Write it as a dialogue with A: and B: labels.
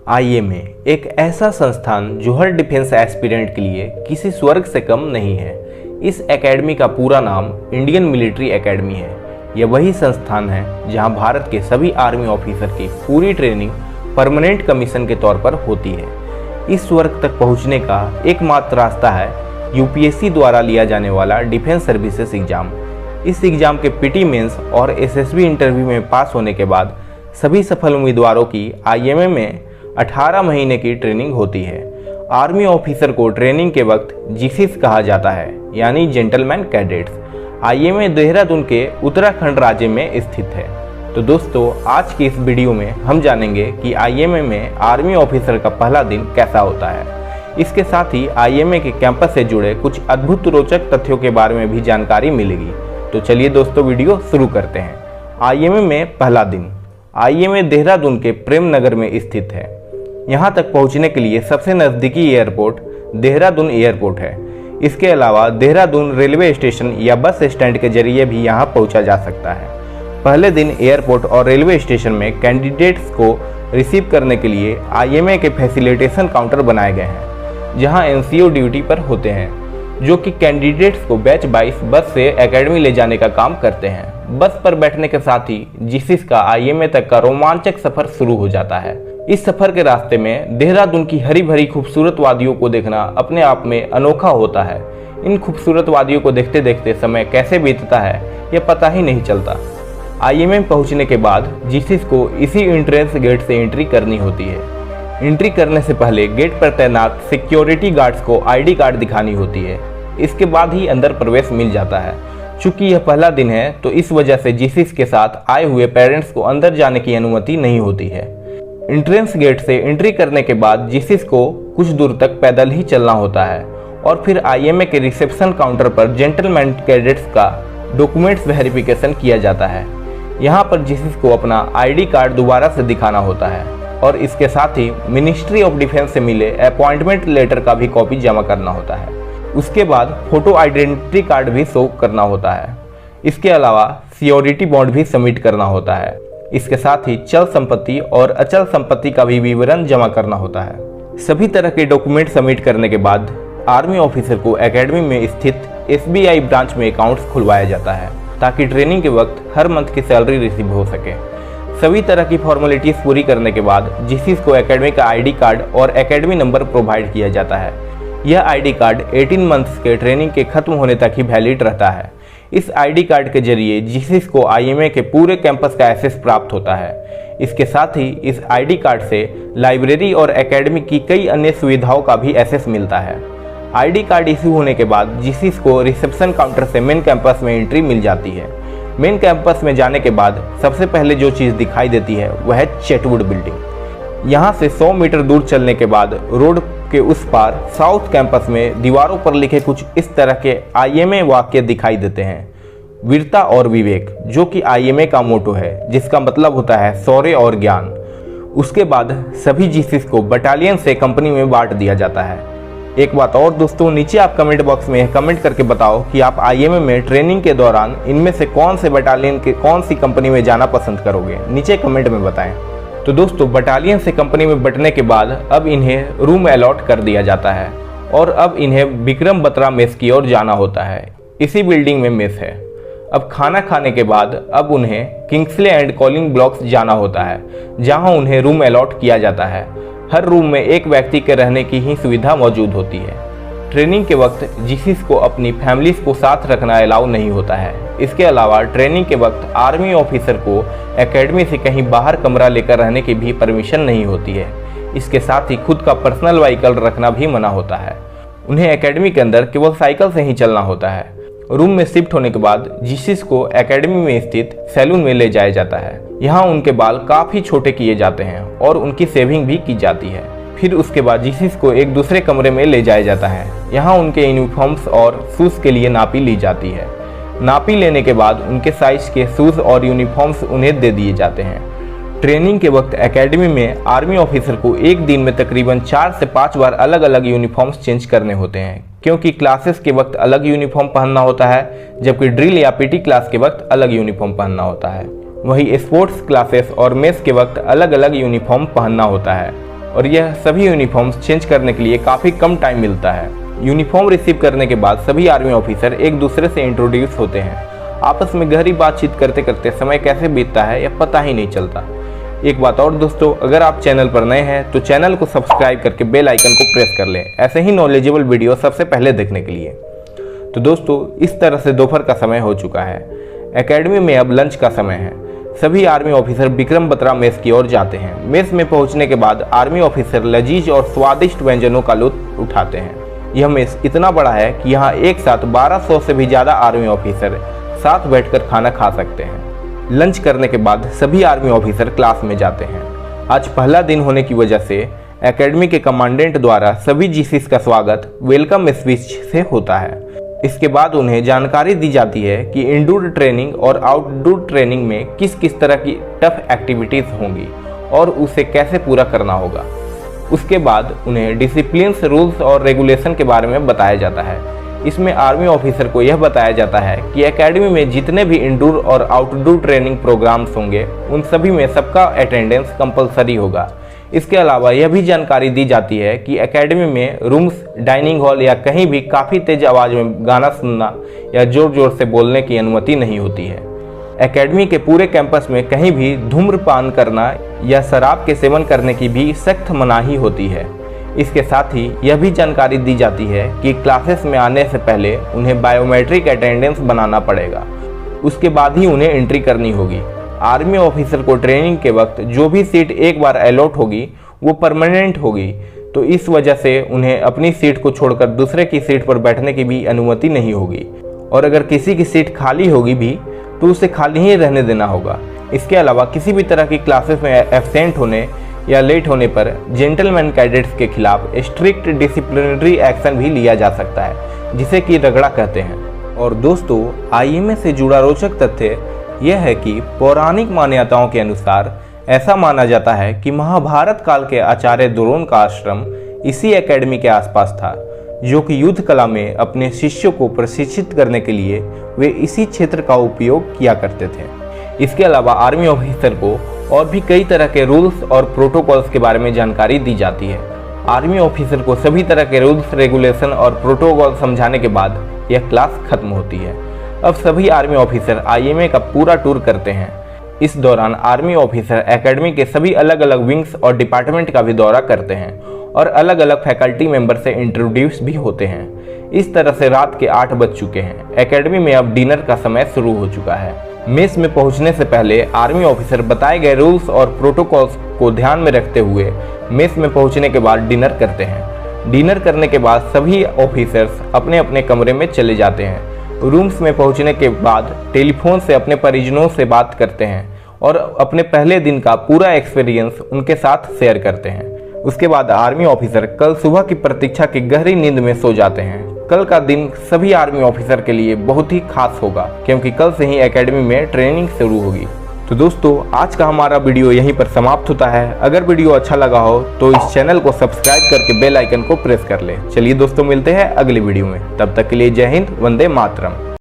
A: IMA एक ऐसा संस्थान जो हर डिफेंस एस्पिरेंट के लिए किसी स्वर्ग से कम नहीं है। इस एकेडमी का पूरा नाम इंडियन मिलिट्री एकेडमी है। यह वही संस्थान है जहां भारत के सभी आर्मी ऑफिसर की पूरी ट्रेनिंग परमानेंट कमीशन के तौर पर होती है। इस स्वर्ग तक पहुंचने का एकमात्र रास्ता है यूपीएससी द्वारा लिया जाने वाला डिफेंस सर्विसेज एग्जाम। इस एग्जाम के पीटी मेंस और एसएसबी इंटरव्यू में पास होने के बाद सभी सफल उम्मीदवारों की आईएमए में 18 महीने की ट्रेनिंग होती है। आर्मी ऑफिसर को ट्रेनिंग के वक्त जीसीस कहा जाता है, यानी जेंटलमैन कैडेट्स। आईएमए देहरादून के उत्तराखंड राज्य में स्थित है। तो दोस्तों, आज की इस वीडियो में हम जानेंगे कि आईएमए में आर्मी ऑफिसर का पहला दिन कैसा होता है। इसके साथ ही आईएमए के कैंपस से जुड़े कुछ अद्भुत रोचक तथ्यों के बारे में भी जानकारी मिलेगी। तो चलिए दोस्तों, वीडियो शुरू करते हैं। आईएमए में पहला दिन। आईएमए देहरादून के प्रेम नगर में स्थित है। यहाँ तक पहुँचने के लिए सबसे नज़दीकी एयरपोर्ट देहरादून एयरपोर्ट है। इसके अलावा देहरादून रेलवे स्टेशन या बस स्टैंड के जरिए भी यहाँ पहुँचा जा सकता है। पहले दिन एयरपोर्ट और रेलवे स्टेशन में कैंडिडेट्स को रिसीव करने के लिए आईएमए के फैसिलिटेशन काउंटर बनाए गए हैं, जहाँ एनसीओ ड्यूटी पर होते हैं, जो कि कैंडिडेट्स को बैच 22 बस से एकेडमी ले जाने का काम करते हैं। बस पर बैठने के साथ ही जीसीस का आईएमए तक का रोमांचक सफर शुरू हो जाता है। इस सफर के रास्ते में देहरादून की हरी भरी खूबसूरत वादियों को देखना अपने आप में अनोखा होता है। इन खूबसूरत वादियों को देखते देखते समय कैसे बीतता है यह पता ही नहीं चलता। आईएमए पहुंचने के बाद जीसीस को इसी एंट्रेंस गेट से एंट्री करनी होती है। एंट्री करने से पहले गेट पर तैनात सिक्योरिटी गार्ड्स को आईडी कार्ड दिखानी होती है। इसके बाद ही अंदर प्रवेश मिल जाता है। चूंकि यह पहला दिन है तो इस वजह से जीसीस के साथ आए हुए पेरेंट्स को अंदर जाने की अनुमति नहीं होती है। एंट्रेंस गेट से एंट्री करने के बाद जीसीस को कुछ दूर तक पैदल ही चलना होता है और फिर आईएमए के रिसेप्शन काउंटर पर जेंटलमैन कैडेट्स का डॉक्यूमेंट्स वेरिफिकेशन किया जाता है। यहाँ पर जीसीस को अपना आईडी कार्ड दोबारा से दिखाना होता है और इसके साथ ही मिनिस्ट्री ऑफ डिफेंस से मिले अपॉइंटमेंट लेटर का भी कॉपी जमा करना होता है। उसके बाद फोटो आइडेंटिटी कार्ड भी शो करना होता है। इसके अलावा सिक्योरिटी बॉन्ड भी सबमिट करना होता है। इसके साथ ही चल संपत्ति और अचल संपत्ति का भी विवरण जमा करना होता है। सभी तरह के डॉक्यूमेंट सबमिट करने के बाद आर्मी ऑफिसर को एकेडमी में स्थित एसबीआई ब्रांच में अकाउंट्स खुलवाया जाता है, ताकि ट्रेनिंग के वक्त हर मंथ की सैलरी रिसीव हो सके। सभी तरह की फॉर्मेलिटीज पूरी करने के बाद जीसीस को एकेडमी का आईडी कार्ड और एकेडमी नंबर प्रोवाइड किया जाता है। यह आईडी कार्ड 18 मंथ्स के ट्रेनिंग के खत्म होने तक ही वैलिड रहता है। इस आईडी कार्ड के जरिए जीसीस को आईएमए के पूरे कैंपस का एक्सेस प्राप्त होता है। इसके साथ ही इस आईडी कार्ड से लाइब्रेरी और एकेडमी की कई अन्य सुविधाओं का भी एक्सेस मिलता है। आईडी कार्ड इशू होने के बाद जीसीस को रिसेप्शन काउंटर से मेन कैंपस में एंट्री मिल जाती है। मेन कैंपस में जाने के बाद सबसे पहले जो चीज़ दिखाई देती है वह है चेटवुड बिल्डिंग। यहाँ से 100 मीटर दूर चलने के बाद रोड के उस पार साउथ कैंपस में दीवारों पर लिखे कुछ इस तरह के आईएमए वाक्य दिखाई देते हैं। वीरता और विवेक, जो कि आईएमए का मोटो है, जिसका मतलब होता है शौर्य और ज्ञान। उसके बाद सभी जीसीस को बटालियन से कंपनी में बांट दिया जाता है। एक बात और दोस्तों, नीचे आप कमेंट बॉक्स में कमेंट करके बताओ कि आप आईएमए में ट्रेनिंग के दौरान इनमें से कौन से बटालियन के कौन सी कंपनी में जाना पसंद करोगे। नीचे कमेंट में बताएं। तो दोस्तों, बटालियन से कंपनी में बंटने के बाद अब इन्हें रूम अलॉट कर दिया जाता है और अब इन्हें विक्रम बत्रा मेस की ओर जाना होता है। इसी बिल्डिंग में मेस है। अब खाना खाने के बाद अब उन्हें किंग्सले एंड कॉलिंग ब्लॉक्स जाना होता है, जहां उन्हें रूम अलॉट किया जाता है। हर रूम में एक व्यक्ति के रहने की ही सुविधा मौजूद होती है। ट्रेनिंग के वक्त जीसीस को अपनी फैमिलीज को साथ रखना अलाउ नहीं होता है। इसके अलावा ट्रेनिंग के वक्त आर्मी ऑफिसर को एकेडमी से कहीं बाहर कमरा लेकर रहने की भी परमिशन नहीं होती है। इसके साथ ही खुद का पर्सनल व्हीकल रखना भी मना होता है। उन्हें एकेडमी के अंदर केवल साइकिल से ही चलना होता है। रूम में शिफ्ट होने के बाद जीसीस को एकेडमी में स्थित सैलून में ले जाया जाता है। यहाँ उनके बाल काफ़ी छोटे किए जाते हैं और उनकी सेविंग भी की जाती है। फिर उसके बाद जीसीस को एक दूसरे कमरे में ले जाया जाता है। यहाँ उनके यूनिफॉर्म्स और शूज़ के लिए नापी ली जाती है। नापी लेने के बाद उनके साइज के शूज़ और यूनिफॉर्म्स उन्हें दे दिए जाते हैं। ट्रेनिंग के वक्त एकेडमी में आर्मी ऑफिसर को एक दिन में तकरीबन 4 से 5 बार अलग अलग यूनिफॉर्म्स चेंज करने होते हैं, क्योंकि क्लासेस के वक्त अलग यूनिफॉर्म पहनना होता है, जबकि ड्रिल या पीटी क्लास के वक्त अलग यूनिफॉर्म पहनना होता है। वहीं स्पोर्ट्स क्लासेस और मेस के वक्त अलग अलग यूनिफॉर्म पहनना होता है। और यह सभी यूनिफॉर्म्स चेंज करने के लिए काफ़ी कम टाइम मिलता है। यूनिफॉर्म रिसीव करने के बाद सभी आर्मी ऑफिसर एक दूसरे से इंट्रोड्यूस होते हैं। आपस में गहरी बातचीत करते करते समय कैसे बीतता है यह पता ही नहीं चलता। एक बात और दोस्तों, अगर आप चैनल पर नए हैं तो चैनल को सब्सक्राइब करके बेल आइकन को प्रेस कर लें, ऐसे ही नॉलेजेबल वीडियो सबसे पहले देखने के लिए। तो दोस्तों, इस तरह से दोपहर का समय हो चुका है। एकेडमी में अब लंच का समय है। सभी army officer Vikram Batra mess की ओर जाते हैं। मेस में पहुंचने के बाद आर्मी ऑफिसर लजीज और स्वादिष्ट व्यंजनों का लुत्फ उठाते हैं। यह मेस इतना बड़ा है कि यहाँ एक साथ 1200 से भी ज़्यादा आर्मी ऑफिसर साथ बैठकर खाना खा सकते हैं। लंच करने के बाद सभी आर्मी ऑफिसर क्लास में जाते हैं। आज पहला दिन होने की वजह से एकेडमी के कमांडेंट द्वारा सभी जीसीस का स्वागत वेलकम स्पीच से होता है। इसके बाद उन्हें जानकारी दी जाती है कि इंडोर ट्रेनिंग और आउटडोर ट्रेनिंग में किस किस तरह की टफ एक्टिविटीज़ होंगी और उसे कैसे पूरा करना होगा। उसके बाद उन्हें डिसिप्लिन्स, रूल्स और रेगुलेशन के बारे में बताया जाता है। इसमें आर्मी ऑफिसर को यह बताया जाता है कि एकेडमी में जितने भी इंडोर और आउटडोर ट्रेनिंग प्रोग्राम्स होंगे उन सभी में सबका अटेंडेंस कंपलसरी होगा। इसके अलावा यह भी जानकारी दी जाती है कि एकेडमी में रूम्स, डाइनिंग हॉल या कहीं भी काफ़ी तेज आवाज़ में गाना सुनना या ज़ोर ज़ोर से बोलने की अनुमति नहीं होती है। एकेडमी के पूरे कैंपस में कहीं भी धूम्रपान करना या शराब के सेवन करने की भी सख्त मनाही होती है। इसके साथ ही यह भी जानकारी दी जाती है कि क्लासेस में आने से पहले उन्हें बायोमेट्रिक अटेंडेंस बनाना पड़ेगा, उसके बाद ही उन्हें एंट्री करनी होगी। आर्मी ऑफिसर को ट्रेनिंग के वक्त जो भी सीट एक बार अलॉट होगी वो परमानेंट होगी, तो इस वजह से उन्हें अपनी सीट को छोड़कर दूसरे की सीट पर बैठने की भी अनुमति नहीं होगी। और अगर किसी की सीट खाली होगी भी तो उसे खाली ही रहने देना होगा। इसके अलावा किसी भी तरह की क्लासेस में एब्सेंट होने या लेट होने पर जेंटलमैन कैडेट्स के खिलाफ स्ट्रिक्ट डिसिप्लिनरी एक्शन भी लिया जा सकता है, जिसे कि रगड़ा कहते हैं। और दोस्तों, आईएमए से जुड़ा रोचक तथ्य यह है कि पौराणिक मान्यताओं के अनुसार ऐसा माना जाता है कि महाभारत काल के आचार्य द्रोण का आश्रम इसी एकेडमी के आसपास था, जो कि युद्ध कला में अपने शिष्यों को प्रशिक्षित करने के लिए वे इसी क्षेत्र का उपयोग किया करते थे। इसके अलावा आर्मी ऑफिसर को और भी कई तरह के रूल्स और प्रोटोकॉल्स के बारे में जानकारी दी जाती है। आर्मी ऑफिसर को सभी तरह के रूल्स, रेगुलेशन और प्रोटोकॉल समझाने के बाद यह क्लास खत्म होती है। अब सभी आर्मी ऑफिसर आईएमए का पूरा टूर करते हैं। इस दौरान आर्मी ऑफिसर एकेडमी के सभी अलग अलग विंग्स और डिपार्टमेंट का भी दौरा करते हैं और अलग अलग फैकल्टी मेंबर से इंट्रोड्यूस भी होते हैं। इस तरह से रात के 8 बज चुके हैं। एकेडमी में अब डिनर का समय शुरू हो चुका है। मेस में पहुंचने से पहले आर्मी ऑफिसर बताए गए रूल्स और प्रोटोकॉल्स को ध्यान में रखते हुए मेस में पहुंचने के बाद डिनर करते हैं। डिनर करने के बाद सभी ऑफिसर्स अपने अपने कमरे में चले जाते हैं। रूम्स में पहुंचने के बाद टेलीफोन से अपने परिजनों से बात करते हैं और अपने पहले दिन का पूरा एक्सपीरियंस उनके साथ शेयर करते हैं। उसके बाद आर्मी ऑफिसर कल सुबह की प्रतीक्षा की गहरी नींद में सो जाते हैं। कल का दिन सभी आर्मी ऑफिसर के लिए बहुत ही खास होगा, क्योंकि कल से ही एकेडमी में ट्रेनिंग शुरू होगी। तो दोस्तों, आज का हमारा वीडियो यहीं पर समाप्त होता है। अगर वीडियो अच्छा लगा हो तो इस चैनल को सब्सक्राइब करके बेल आइकन को प्रेस कर ले। चलिए दोस्तों, मिलते हैं अगली वीडियो में। तब तक के लिए जय हिंद, वंदे मातरम।